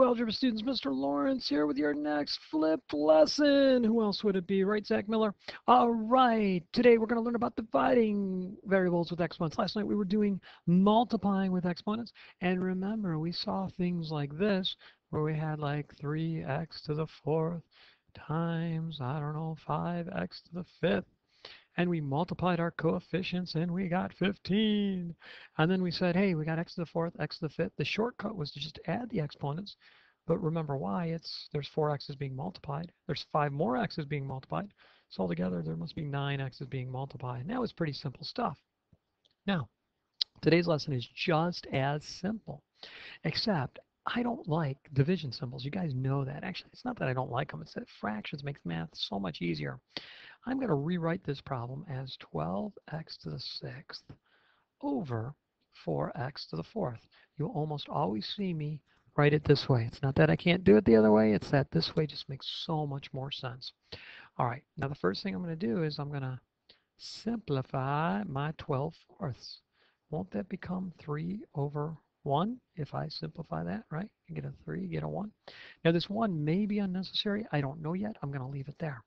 algebra students, Mr. Lawrence here with your next flipped lesson. Who else would it be, right, Zach Miller? All right, today we're going to learn about dividing variables with exponents. Last night we were doing multiplying with exponents, and remember we saw things like this, where we had like 3x to the fourth times, I don't know, 5x to the fifth. And we multiplied our coefficients and we got 15. And then we said, hey, we got x to the fourth, x to the fifth. The shortcut was to just add the exponents. But remember why? There's 4x's being multiplied. There's 5 more x's being multiplied. So altogether, there must be 9x's being multiplied. And that was pretty simple stuff. Now, today's lesson is just as simple, except I don't like division symbols. You guys know that. Actually, it's not that I don't like them. It's that fractions makes math so much easier. I'm going to rewrite this problem as 12x to the sixth over 4x to the fourth. You'll almost always see me write it this way. It's not that I can't do it the other way, it's that this way just makes so much more sense. All right, now the first thing I'm going to do is I'm going to simplify my 12 fourths. Won't that become 3 over 1 if I simplify that, right? You get a 3, you get a 1. Now this 1 may be unnecessary. I don't know yet. I'm going to leave it there.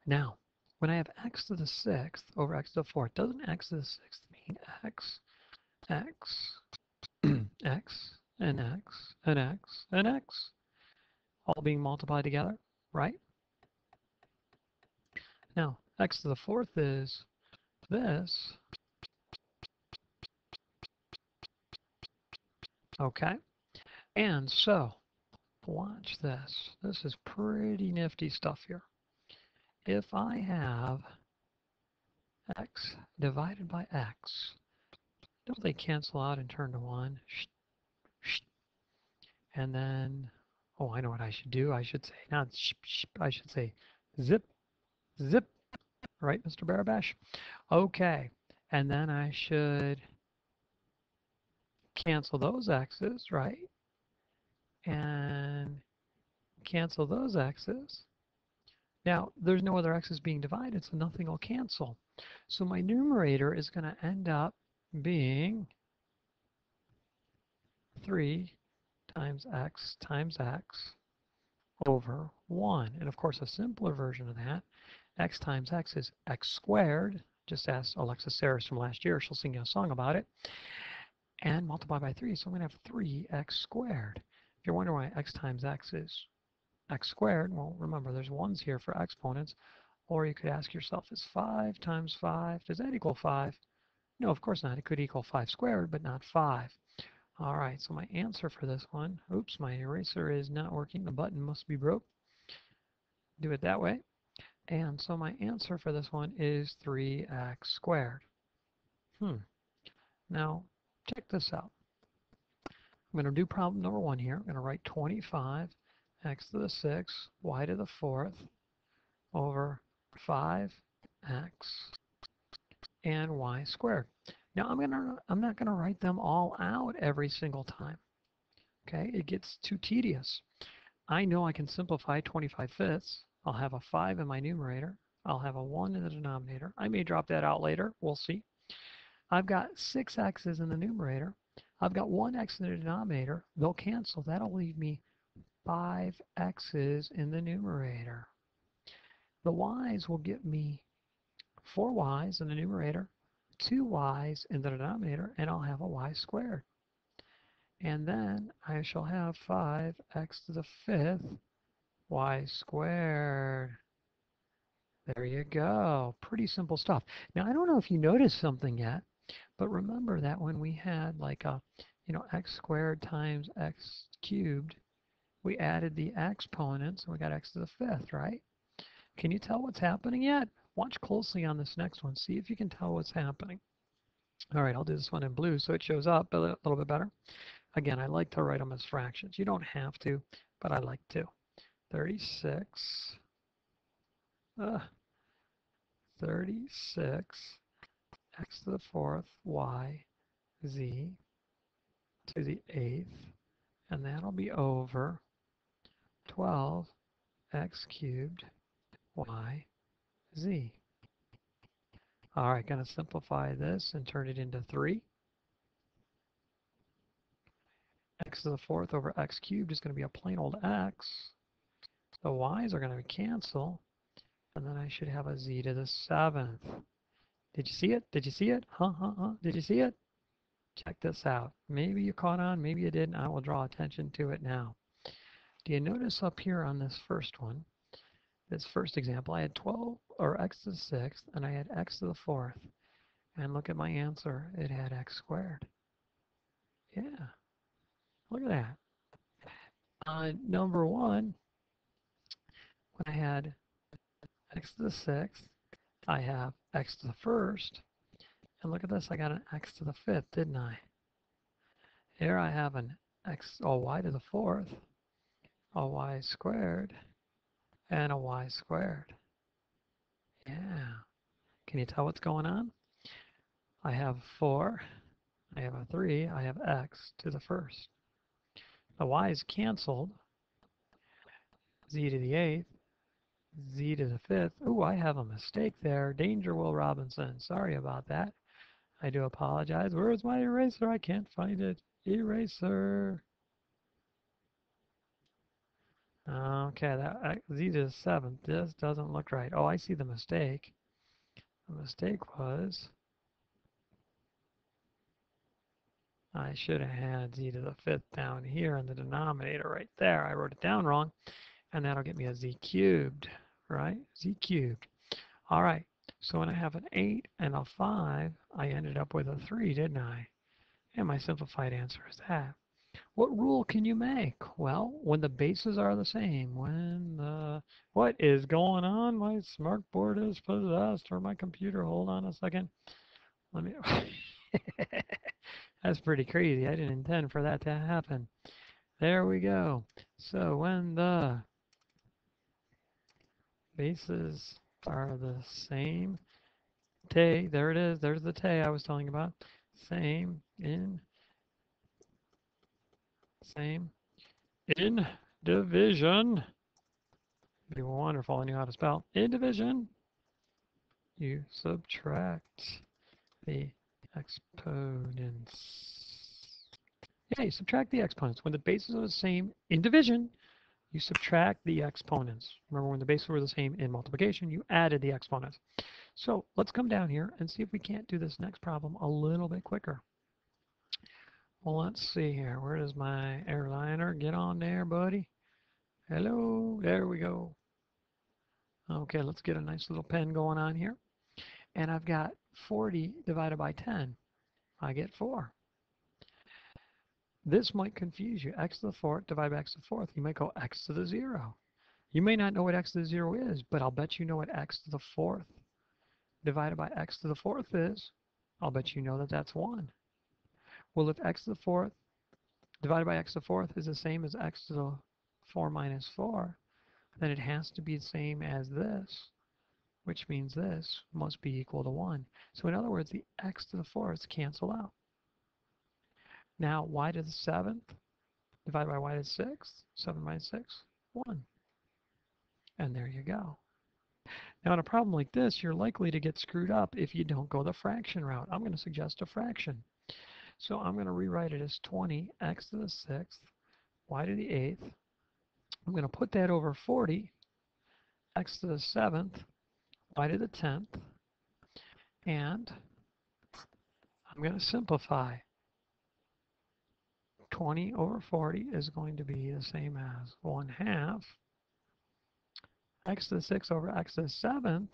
Now, when I have x to the sixth over x to the fourth, doesn't x to the sixth mean x, x, x, and x, and x, and x, all being multiplied together, right? Now, x to the fourth is this, okay? And so, watch this. This is pretty nifty stuff here. If I have x divided by x, don't they cancel out and turn to 1? And then, oh, I know what I should do. I should say, not I should say zip, zip, right, Mr. Barabash? Okay, and then I should cancel those x's, right? And cancel those x's. Now, there's no other x's being divided, so nothing will cancel. So my numerator is going to end up being 3 times x over 1. And of course, a simpler version of that, x times x is x squared. Just ask Alexis Sarris from last year. She'll sing you a song about it. And multiply by 3. So I'm going to have 3x squared. If you're wondering why x times x is x squared, well, remember, there's 1's here for exponents. Or you could ask yourself, is 5 times 5, does that equal 5? No, of course not. It could equal 5 squared, but not 5. All right, so my answer for this one, oops, my eraser is not working. The button must be broke. Do it that way. And so my answer for this one is 3x squared. Now, check this out. I'm going to do problem number 1 here. I'm going to write 25 x to the 6th, y to the 4th, over 5x and y squared. Now, I'm not going to write them all out every single time. Okay, it gets too tedious. I know I can simplify 25 fifths. I'll have a 5 in my numerator. I'll have a 1 in the denominator. I may drop that out later. We'll see. I've got 6 x's in the numerator. I've got 1 x in the denominator. They'll cancel. That'll leave me 5 x's in the numerator. The y's will give me 4 y's in the numerator, 2 y's in the denominator, and I'll have a y squared. And then I shall have 5x to the 5th y squared. There you go. Pretty simple stuff. Now, I don't know if you noticed something yet, but remember that when we had like a, x squared times x cubed, we added the exponents and we got x to the 5th, right? Can you tell what's happening yet? Watch closely on this next one. See if you can tell what's happening. All right, I'll do this one in blue so it shows up a little bit better. Again, I like to write them as fractions. You don't have to, but I like to. 36, 36 x to the 4th y z to the 8th, and that'll be over 12 x cubed y z. All right, going to simplify this and turn it into 3. x to the fourth over x cubed is going to be a plain old x. The y's are going to cancel, and then I should have a z to the seventh. Did you see it? Did you see it? Did you see it? Check this out. Maybe you caught on, maybe you didn't. I will draw attention to it now. Do you notice up here on this first one, this first example, I had 12, or x to the sixth, and I had x to the fourth. And look at my answer. It had x squared. Yeah, look at that. On number one, when I had x to the sixth, I have x to the first. And look at this, I got an x to the fifth, didn't I? Here I have an y to the fourth, a y squared, and a y squared. Yeah. Can you tell what's going on? I have 4, I have a 3, I have x to the first. The y's canceled. Z to the eighth, z to the fifth. Ooh, I have a mistake there. Danger, Will Robinson. Sorry about that. I do apologize. Where's my eraser? I can't find it. Eraser. Okay, that z to the seventh. This doesn't look right. Oh, I see the mistake. The mistake was I should have had z to the fifth down here in the denominator right there. I wrote it down wrong, and that'll get me a z cubed, right? Z cubed. All right, so when I have an 8 and a 5, I ended up with a 3, didn't I? And my simplified answer is that. What rule can you make? Well, when the bases are the same, what is going on? My smartboard is possessed, or my computer. Hold on a second. Let me. That's pretty crazy. I didn't intend for that to happen. There we go. So when the bases are the same, there it is. There's the I was telling you about. Same in division. It'd be wonderful I knew how to spell. In division, you subtract the exponents. Yeah, you subtract the exponents. When the bases are the same in division, you subtract the exponents. Remember, when the bases were the same in multiplication, you added the exponents. So let's come down here and see if we can't do this next problem a little bit quicker. Well, let's see here. Where does my airliner? Get on there, buddy. Hello. There we go. Okay, let's get a nice little pen going on here. And I've got 40 divided by 10. I get 4. This might confuse you. X to the fourth divided by x to the fourth. You might go x to the 0. You may not know what x to the 0 is, but I'll bet you know what x to the fourth divided by x to the fourth is. I'll bet you know that that's 1. Well, if x to the fourth divided by x to the fourth is the same as x to the 4 minus 4, then it has to be the same as this, which means this must be equal to 1. So in other words, the x to the fourths cancel out. Now, y to the 7th divided by y to the 6th, 7 minus 6, 1. And there you go. Now, in a problem like this, you're likely to get screwed up if you don't go the fraction route. I'm going to suggest a fraction. So I'm going to rewrite it as 20 x to the 6th, y to the 8th. I'm going to put that over 40, x to the 7th, y to the 10th, and I'm going to simplify. 20 over 40 is going to be the same as 1/2 x to the 6th over x to the 7th.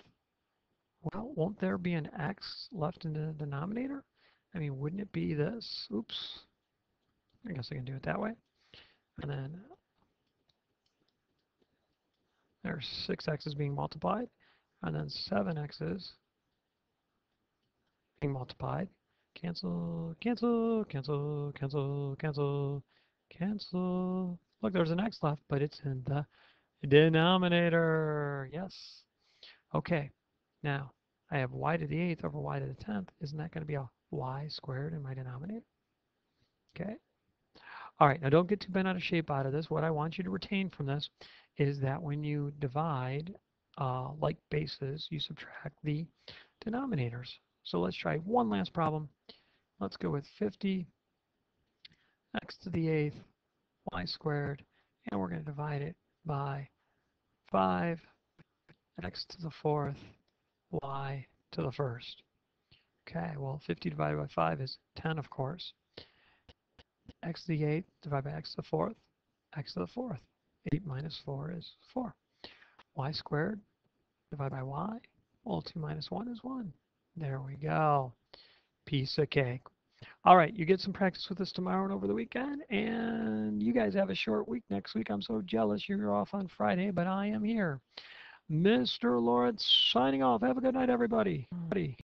Well, won't there be an x left in the denominator? I mean, wouldn't it be this? Oops. I guess I can do it that way. And then there's 6x's being multiplied, and then 7x's being multiplied. Cancel, cancel, cancel, cancel, cancel, cancel. Look, there's an x left, but it's in the denominator. Yes. Okay. Now, I have y to the 8th over y to the 10th. Isn't that going to be a y squared in my denominator? Okay. All right. Now, don't get too bent out of shape out of this. What I want you to retain from this is that when you divide like bases, you subtract the denominators. So let's try one last problem. Let's go with 50 x to the 8th, y squared, and we're going to divide it by 5, x to the 4th, y to the 1st. Okay, well, 50 divided by 5 is 10, of course. X to the 8th divided by x to the 4th, x to the 4th. 8 minus 4 is 4. Y squared divided by y. Well, 2 minus 1 is 1. There we go. Piece of cake. All right, you get some practice with this tomorrow and over the weekend, and you guys have a short week next week. I'm so jealous you're off on Friday, but I am here. Mr. Lawrence signing off. Have a good night, everybody.